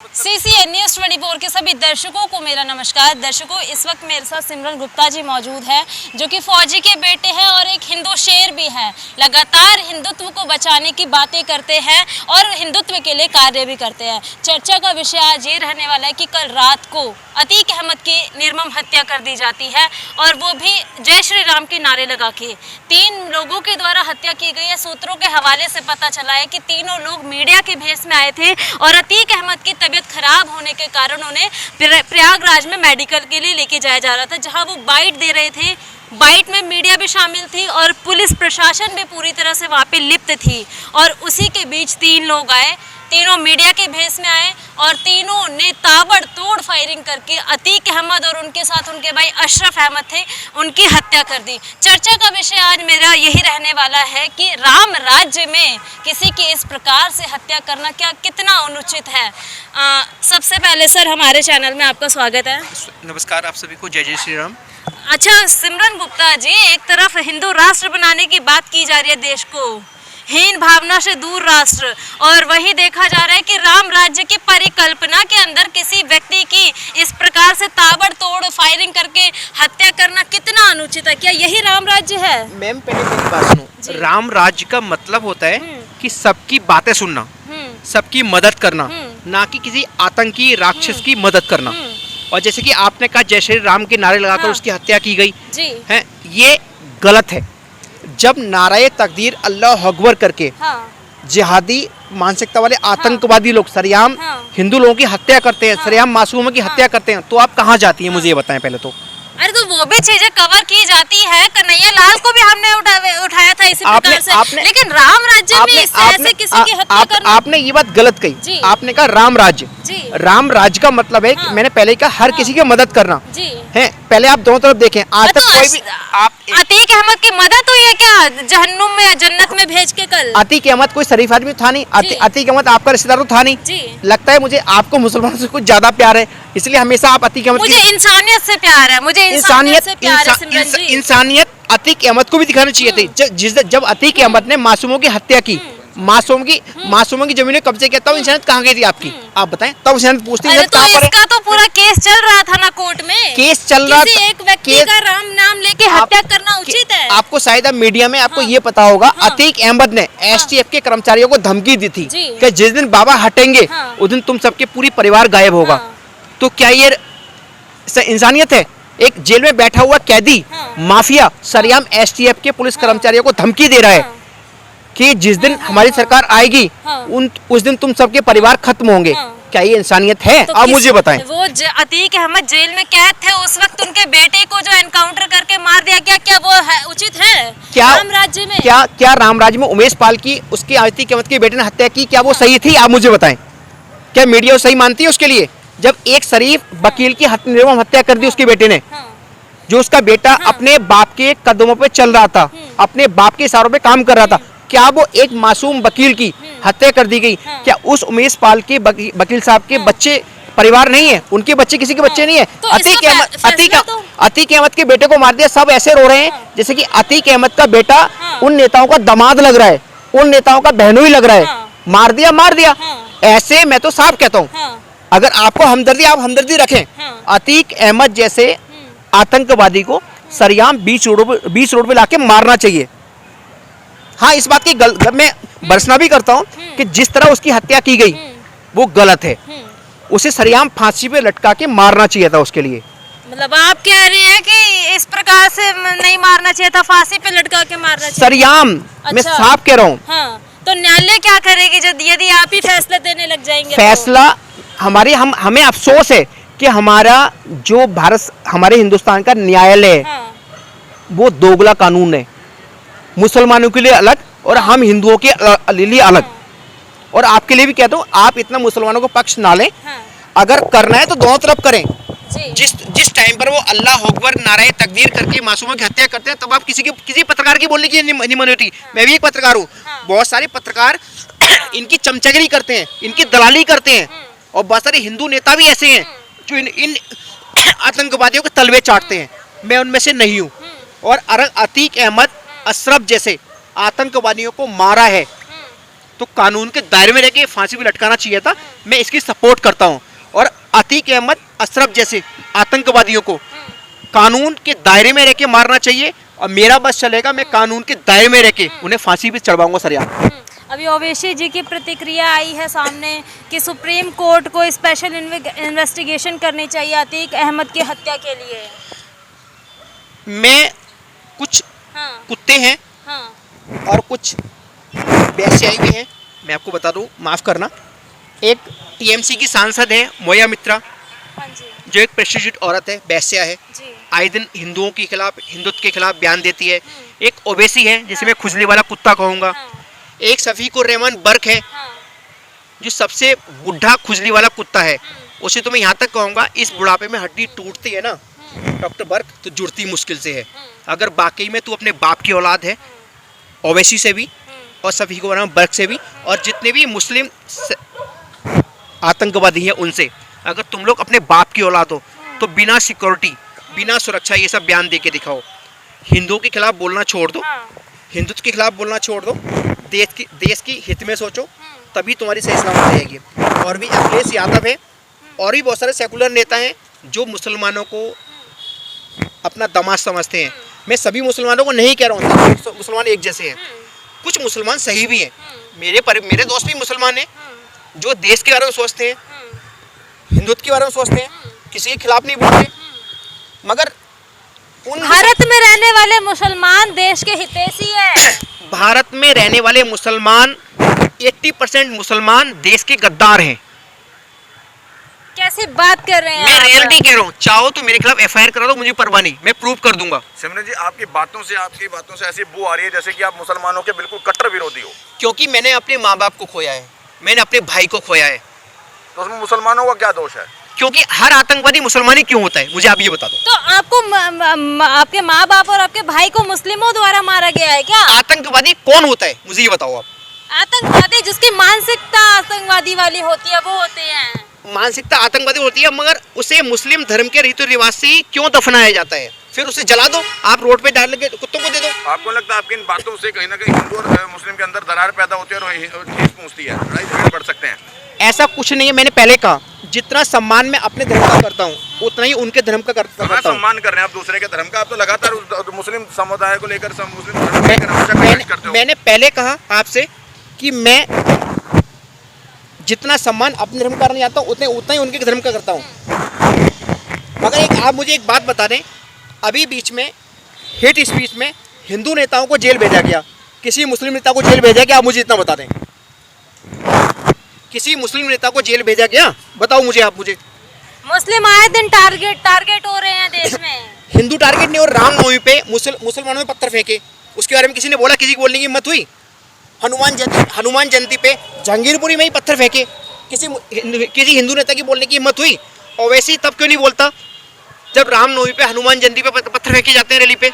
CCN news 24 के सभी दर्शकों को मेरा नमस्कार। दर्शकों, इस वक्त मेरे साथ सिमरन गुप्ता जी मौजूद है, जो कि फौजी के बेटे हैं और एक हिंदू शेर भी हैं। लगातार हिंदुत्व को बचाने की बातें करते हैं और हिंदुत्व के लिए कार्य भी करते हैं। चर्चा का विषय आज ये रहने वाला है कि कल रात को अतीक अहमद की निर्मम हत्या कर दी जाती है, और वो भी जय श्री राम के नारे लगा के। 3 लोगों के द्वारा हत्या की गई है। सूत्रों के हवाले से पता चला है कि तीनों लोग मीडिया के भेस में आए थे और अतीक अहमद की तबीयत खराब होने के कारण उन्हें प्रयागराज में मेडिकल के लिए लेके जाया जा रहा था, जहां वो बाइट दे रहे थे। बाइट में मीडिया भी शामिल थी और पुलिस प्रशासन भी पूरी तरह से वहाँ पे लिप्त थी। और उसी के बीच 3 लोग आए, तीनों मीडिया के भेस में आए और तीनों ने ताबड़तोड़ फायरिंग करके अतीक अहमद और उनके साथ उनके भाई अशरफ अहमद थे, उनकी हत्या कर दी। चर्चा का विषय आज मेरा यही रहने वाला है कि राम राज्य में किसी की इस प्रकार से हत्या करना कितना अनुचित है। सबसे पहले सर, हमारे चैनल में आपका स्वागत है। नमस्कार आप सभी को, जय जय श्री राम। अच्छा सिमरन गुप्ता जी, एक तरफ हिंदू राष्ट्र बनाने की बात की जा रही है, देश को हीन भावना से दूर राष्ट्र, और वहीं देखा जा रहा है कि राम राज्य की परिकल्पना के अंदर किसी व्यक्ति की इस प्रकार से ताबड़तोड़ फायरिंग करके हत्या करना कितना अनुचित है। क्या यही राम राज्य है? मैम पहले मेरी बात सुनो। राम राज्य का मतलब होता है कि सबकी बातें सुनना, सबकी मदद करना, ना कि किसी आतंकी राक्षस की मदद करना। और जैसे कि आपने कहा जय श्री राम के नारे लगाकर उसकी हत्या की गई है, ये गलत है। जब नाराए तकदीर अल्लाह अकबर करके जिहादी मानसिकता वाले आतंकवादी लोग सरेआम हिंदू लोगों की हत्या करते हैं, सरेआम मासूमों की हत्या करते हैं, तो आप कहाँ जाती हैं? मुझे ये बताएं पहले तो। अरे तो वो भी चीजें कवर की जाती है। कन्हैया लाल को भी हमने उठाया था इसी प्रकार से, लेकिन राम राज्य में ऐसे किसी की हत्या करना। आपने ये बात गलत कही। आपने कहा राम राज्य। राम राज्य का मतलब है कि मैंने पहले कहा हर किसी की मदद करना है। पहले आप दोनों तरफ देखें, आज तक कोई भी अतीक अहमद की मदद हुई है क्या जहन्नुम में या जन्नत में भेज के? कल अतीक अहमद कोई शरीफ आदमी था नहीं। अतीक अहमद आपका रिश्तेदार तो था नहीं। लगता है मुझे आपको मुसलमानों से कुछ ज्यादा प्यार है, इसलिए हमेशा आप अतीक अहमद। मुझे इंसानियत से प्यार है, मुझे इंसानियत अतीक अहमद को भी दिखाना चाहिए थी। जब अतीक अहमद ने मासूमों की हत्या की, मासूमों की जमीनें कब्जे किया, तब इंसानियत कहाँ गई थी आपकी? आप बताएं। तब इंसानियत पूछती है। तो इसका तो पूरा केस चल रहा था ना कोर्ट में। केस चल रहा था, एक व्यक्ति का राम नाम लेके हत्या करना उचित है? आपको शायद मीडिया में आपको ये पता होगा, अतीक अहमद ने STF के कर्मचारियों को धमकी दी थी कि जिस दिन बाबा हटेंगे उस दिन तुम सबके पूरी परिवार गायब होगा। तो क्या ये इंसानियत है? एक जेल में बैठा हुआ कैदी माफिया सरेआम STF के पुलिस कर्मचारियों को धमकी दे रहा है कि जिस दिन हमारी सरकार आएगी उस दिन तुम सबके परिवार खत्म होंगे। क्या ये इंसानियत है? तो आप मुझे बताएं। वो अतीक अहमद जेल में कैद थे, उस वक्त उनके बेटे को जो एनकाउंटर करके मार दिया गया, क्या वो उचित है? क्या राम राज्य में क्या राम राज्य में उमेश पाल की उसके अतीक अहमद के बेटे ने हत्या की, क्या वो सही थी? आप मुझे बताएं। क्या मीडिया सही मानती है उसके लिए? जब एक शरीफ वकील की निर्मम हत्या कर दी उसके बेटे ने, जो उसका बेटा अपने बाप के कदमों पे चल रहा था, अपने बाप के इशारों पे काम कर रहा था, क्या वो एक मासूम वकील की हत्या कर दी गई? क्या उस उमेश पाल के वकील साहब के बच्चे परिवार नहीं है? उनके बच्चे किसी के बच्चे नहीं है? तो अतीक अहमद के बेटे को मार दिया। सब ऐसे रो रहे हैं जैसे कि अतीक अहमद का बेटा उन नेताओं का दामाद लग रहा है, उन नेताओं का बहनोई लग रहा है। मार दिया। ऐसे मैं तो साफ कहता हूँ, अगर आपको हमदर्दी, आप हमदर्दी रखें। अतीक अहमद जैसे आतंकवादी को सरेआम बीच रोड पे लाके मारना चाहिए। हाँ, इस बात की मैं भर्त्सना भी करता हूँ कि जिस तरह उसकी हत्या की गई वो गलत है। उसे सरेआम फांसी पे लटका के मारना चाहिए था उसके लिए। मतलब आप कह रही हैं कि इस प्रकार से नहीं मारना चाहिए था, फांसी पे लटका के मारना चाहिए सरेआम। मैं साफ कह रहा हूँ। हाँ, तो न्यायालय क्या करेगी यदि आप ही फैसला देने लग जाएंगे? फैसला हमें अफसोस है कि हमारा जो हमारे हिंदुस्तान का न्यायालय है वो दोगला कानून है। मुसलमानों के लिए अलग और हम हिंदुओं के लिए अलग। और आपके लिए भी कहता हूँ, आप इतना मुसलमानों को पक्ष ना लें। अगर करना है तो दोनों तरफ करें। जिस टाइम पर वो अल्लाह अकबर नाराए तकदीर करके मासूमों की हत्या करते हैं, तब आप किसी पत्रकार की बोलने की नहीं होती। मैं भी एक पत्रकार हूँ। बहुत सारे पत्रकार इनकी चमचगिरी करते हैं, इनकी दलाली करते हैं, और बहुत सारे हिंदू नेता भी ऐसे हैं जो इन आतंकवादियों के तलवे चाटते हैं। मैं उनमें से नहीं हूँ। और अतीक अहमद, अशरफ जैसे आतंकवादियों को मारा है, तो कानून के दायरे में रह के फांसी भी लटकाना चाहिए था। मैं इसकी सपोर्ट करता हूँ। और अतीक अहमद, अशरफ जैसे आतंकवादियों को कानून के दायरे में रह के मारना चाहिए। और मेरा बस चलेगा, मैं कानून के दायरे में रह के उन्हें फांसी भी चढ़वाऊंगा सरिया। अभी ओवैसी जी की प्रतिक्रिया आई है सामने कि सुप्रीम कोर्ट को स्पेशल इन्वेस्टिगेशन करनी चाहिए अतीक अहमद की हत्या के लिए। मैं कुछ हाँ, कुत्ते हैं हाँ, और कुछ बेस्याई भी हैं। मैं आपको बता दूं, माफ़ करना, एक टीएमसी की सांसद है मोया मित्रा, हाँ जी, जो एक प्रेस्टिजिएट औरत है, बेस्या है, जी, आए दिन हिंदुओं के खिलाफ, हिंदुत्व के खिलाफ बयान देती है। एक ओवैसी है जिसे मैं खुजली वाला कुत्ता कहूँगा। हाँ, एक शफीकुर रहमान बर्क है हाँ, जो सबसे बुढ़ा खुजली वाला कुत्ता है। उसे तो मैं यहाँ तक कहूँगा, इस बुढ़ापे में हड्डी टूटती है ना डॉक्टर बर्क, तो जुड़ती मुश्किल से है। अगर वाकई में तू अपने बाप की औलाद है, ओवैसी से भी और शफीकुर रहमान बर्क से भी और जितने भी मुस्लिम आतंकवादी हैं उनसे, अगर तुम लोग अपने बाप की औलाद हो तो बिना सिक्योरिटी, बिना सुरक्षा ये सब बयान दे के दिखाओ। हिंदुओं के खिलाफ बोलना छोड़ दो, हिंदुत्व के खिलाफ बोलना छोड़ दो, देश की हित में सोचो, तभी तुम्हारी सही सलामत रहेगी। और भी अखिलेश यादव है और भी बहुत सारे सेकुलर नेता हैं जो मुसलमानों को अपना दामाद समझते हैं। मैं सभी मुसलमानों को नहीं कह रहा हूँ, सब मुसलमान एक जैसे हैं, कुछ मुसलमान सही भी हैं। मेरे दोस्त भी मुसलमान हैं जो देश के बारे में सोचते हैं, हिंदुत्व के बारे में सोचते हैं, किसी के खिलाफ नहीं बोलते। मगर उन भारत में रहने वाले मुसलमान देश के हितैषी है। भारत में रहने वाले मुसलमान 80% मुसलमान देश के गद्दार हैं। कैसी बात कर रहे हैं मैं आप? रियलिटी कह रहा हूँ। चाहो तो मेरे खिलाफ एफआईआर करा दो, मुझे परवाह नहीं, मैं प्रूव कर दूंगा। सिमरन जी, आपकी बातों से ऐसी बू आ रही है जैसे कि आप मुसलमानों के बिल्कुल कट्टर विरोधी हो। क्योंकि मैंने अपने माँ बाप को खोया है, मैंने अपने भाई को खोया है। तो उसमें मुसलमानों का क्या दोष है? क्योंकि हर आतंकवादी मुसलमानी क्यों होता है, मुझे आप ये बता दो। तो आपको आपके माँ बाप और आपके भाई को मुस्लिमों द्वारा मारा गया है क्या? आतंकवादी कौन होता है, मुझे ये बताओ आप। आतंकवादी जिसकी मानसिकता आतंकवादी वाली होती है वो होते हैं। मानसिकता आतंकवादी होती है, मगर उसे मुस्लिम धर्म के रीति रिवाज से ही क्यों दफनाया जाता है? फिर उसे जला दो, आप रोड पे डाल के कुत्तों को दे दो। आपको लगता है आपकी इन बातों से कहीं ना कहीं हिंदू और मुस्लिम के अंदर दरार पैदा होती है और ठेस पहुंचती है, लड़ाई झगड़े बढ़ सकते हैं? ऐसा कुछ नहीं है। मैंने पहले कहा, जितना सम्मान मैं अपने धर्म का करता हूँ उतना ही उनके धर्म का करता हूँ। सम्मान कर रहे हैं आप दूसरे के धर्म का? आप तो लगातार मुस्लिम समुदाय को लेकर मुस्लिम धर्म को लेकर हमेशा कोशिश करते हो। मैंने पहले कहा आपसे कि मैं जितना सम्मान अपने धर्म का करना चाहता हूँ उतना ही उनके धर्म का करता हूँ। मगर आप मुझे एक बात बता दें, अभी बीच में हेट स्पीच में हिंदू नेताओं को जेल भेजा गया, किसी मुस्लिम नेता को जेल भेजा गया? आप मुझे इतना बता दें, किसी मुस्लिम नेता को जेल भेजा गया? बताओ मुझे, आप मुझे। मुस्लिम आए दिन टारगेट हो रहे हैं देश में। हिंदू टारगेट नहीं, और रामनवमी पे मुसलमानों में पत्थर फेंके, उसके बारे में किसी ने बोला? किसी की बोलने की हिम्मत हुई? हनुमान जयंती पे जहांगीरपुरी में ही पत्थर फेंके, किसी हिंदू नेता की बोलने की हिम्मत हुई? और वैसे ही तब क्यों नहीं बोलता जब रामनवमी पे, हनुमान जयंती पे पत्थर फेंके जाते हैं, रैली पे,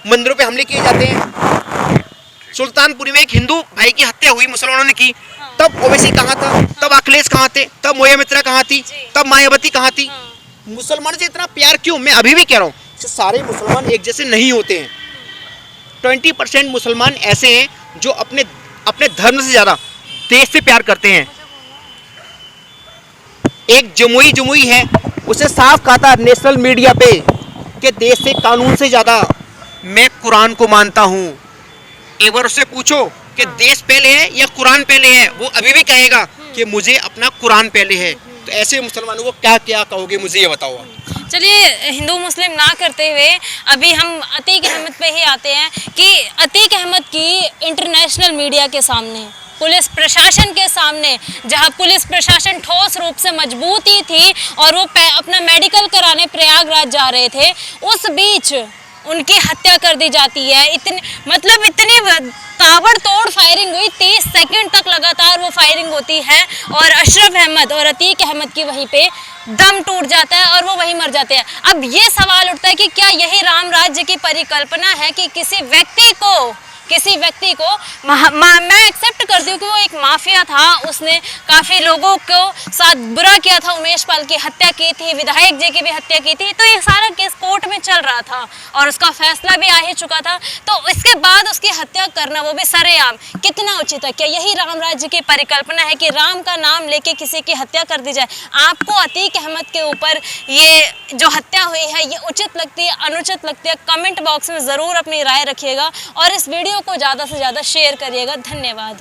मंदिरों पे हमले किए जाते हैं? सुल्तानपुरी में एक हिंदू भाई की हत्या हुई, मुसलमानों ने की, तब ओवैसी कहाँ था? तब अखिलेश कहाँ थे? तब मोया मित्रा कहाँ थी? तब मायावती कहाँ थी? मुसलमान से इतना प्यार क्यों? मैं अभी भी कह रहा हूँ, सारे मुसलमान एक जैसे नहीं होते हैं। 20% मुसलमान ऐसे हैं जो अपने धर्म से ज़्यादा देश से प्यार करते हैं। एक जमुई है, उसे साफ कहा था नेशनल मीडिया पे कि देश से, कानून से ज़्यादा मैं कुरान को मानता हूँ। एक बार उससे पूछो कि देश पहले है या कुरान पहले है, वो अभी भी कहेगा कि मुझे अपना कुरान पहले है। तो ऐसे मुसलमानों को क्या क्या कहोगे, मुझे ये बताओ। चलिए, हिंदू मुस्लिम ना करते हुए अभी हम अतीक अहमद पे ही आते हैं कि अतीक अहमद की इंटरनेशनल मीडिया के सामने, पुलिस प्रशासन के सामने, जहां पुलिस प्रशासन ठोस रूप से मजबूत ही थी और वो अपना मेडिकल कराने प्रयागराज जा रहे थे, उस बीच उनकी हत्या कर दी जाती है। इतनी ताबड़तोड़ फायरिंग हुई, 30 सेकंड तक लगातार वो फायरिंग होती है और अशरफ अहमद और अतीक अहमद की वहीं पे दम टूट जाता है और वो वहीं मर जाते हैं। अब ये सवाल उठता है कि क्या यही राम राज्य की परिकल्पना है कि किसी व्यक्ति को किसी व्यक्ति को मैं एक्सेप्ट करती हूँ कि वो एक माफिया था, उसने काफ़ी लोगों को साथ बुरा किया था, उमेश पाल की हत्या की थी, विधायक जी की भी हत्या की थी, तो ये सारा केस कोर्ट में चल रहा था और उसका फैसला भी आ ही चुका था। तो इसके बाद उसकी हत्या करना, वो भी सरेआम, कितना उचित है? क्या यही राम राज्य की परिकल्पना है कि राम का नाम लेके किसी की हत्या कर दी जाए? आपको अतीक अहमद के ऊपर ये जो हत्या हुई है ये उचित लगती है, अनुचित लगती है? कमेंट बॉक्स में ज़रूर अपनी राय रखिएगा और इस वीडियो को ज़्यादा से ज़्यादा शेयर करिएगा। धन्यवाद।